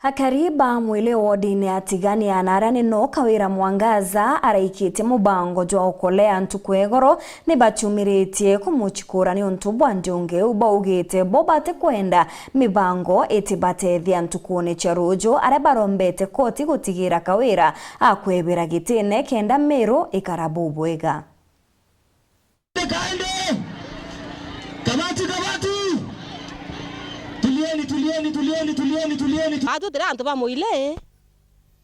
Hakariba mwile wodine atigani anarani no kawira Mwangaza araikite mubango jwa ukolea ntukwegoro ni bachumiritie kumuchikura ni untubwa ndionge ubaugite bobate kwenda mibango etibatethia ntukune charujo arebarombete koti gutigira kawira akwebera gitine kenda mero ikarabubwega. Tulieni. Atu tira antu ba muile.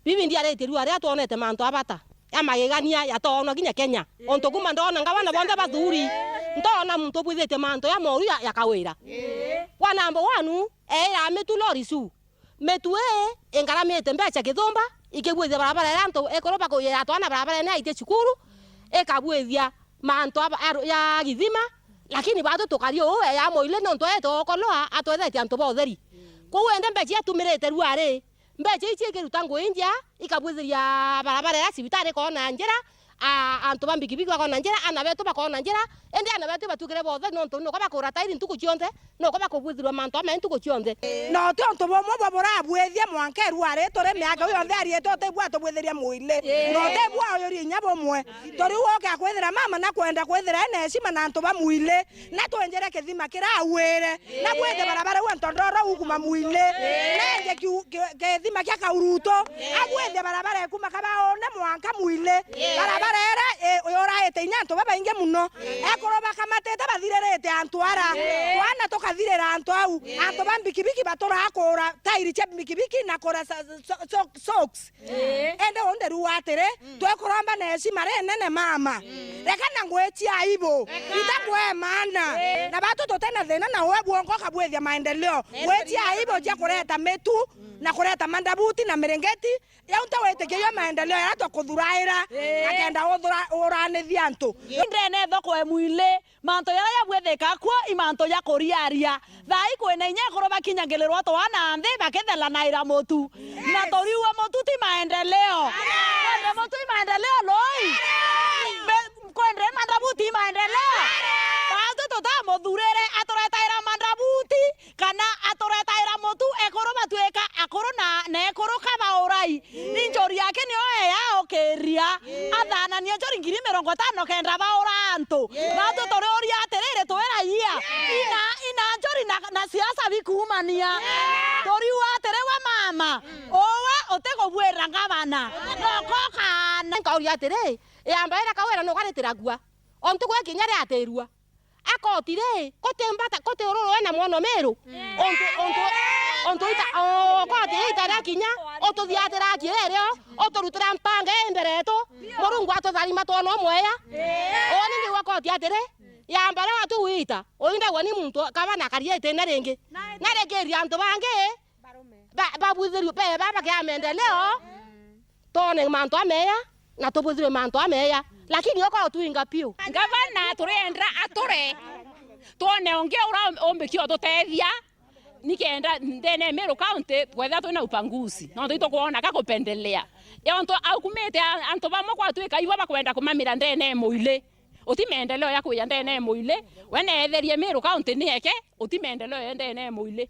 Bibi ndia rete ruare atonete manto abata. Ya magegania ya tono ginya Kenya. Onto kuma ndona ngabana bonde bathuri. Ndona muntu bwithete manto ya moru ya kawira. Wa number 1 ya metu lorisu. Metu engaramete mbecha kithomba ikebwithia barabara ya antu ekoroba ko ya twana barabara na ite chukuru ekabwithia manto ya githima. Lakini bado tokario ya moile no ntoeto okoloa atwethete antu botheri. Ko wende mbeche atumirete ruare mbeche ichi ikiruta nguindia ikabwithiria barabara ya cibitari kona njira antu bambikibiki kona njira anabetu bakona njira ende anabetu batukire bothe no ntu no kaba kura tairi ntuku chionde no kaba kubwithirwa mantu ame ntuku chionde no to ntu bomo babora abwethia mwanke ruare tore miaka yonde ari to te bwa to bwithiria muile no te bwa yori nyabo mwe tori woke akwithira mama na kwenda kwithira ene cima na ntu ba muile na twenjere kithima kira awire na bwethe barabara wa ntondoro ukuma muile nenge kithima kya kauruto abwethe barabara kuma kaba one mwanka muile barabara era oyora ete nyanto baba inge muno ekoroba kamatete bathirerete antwara wana tokathirera antu au antu bambikibiki batora akora tairi cha bikibiki na kora socks ende onde ruatere twekoramba nesi mare nene mama rekana ngweti aibo itakwe mana na batu totena thena na webu onko kabwethia maendeleo ngweti aibo ja kureta metu na kureta mandabuti na merengeti ya untawete kyo maendeleo ya to kuthuraira akenda orane thiantu ndene thoko emuile manto ya bwetheka kwa imanto ya koriaria thai kwena inya koroba kinyangelero to wana nthe bakethela naira motu na toriwa motu ti maendeleo na motu ti maendeleo loi kwendre mandabuti maendeleo bado totamo durere atoretaira mandabuti kana atoretaira motu ekoroba tueka akorona na ekoroka baorai ninjori yake ni oe ya okeria athana ni njori 50 kenda baoranto bado toreoria aterere toera ia ina njori na siasa bikumania toriwa aterewa mama owa otego bwera ngabana nokoka nkauria atere yambaira kawera no karetera gua ontu gwe kinyare aterua akotire kote ororo ena mwono meru onto ita kote ita rakinya otothiatera kirero otorutira mpange embereto morungu atotharima tono mweya oni ndi wakoti atere yambara watu wita oinda wani muntu kabana kariete na renge antu bange babuthiru pe baba kya maendeleo tone manto ameya na tobuthiru manto ameya lakini yoko tuinga piu ngavana turenda atore tuone onge ura ombekio totethia nikenda ndene Meru County twetha twina upanguzi no twito kuona kakupendelea yonto akumete anto bamwe kwa twika iwa bakwenda kumamira ndene muile uti maendeleo ya kuya ndene muile wene etherie Meru County nieke uti maendeleo ya ndene muile.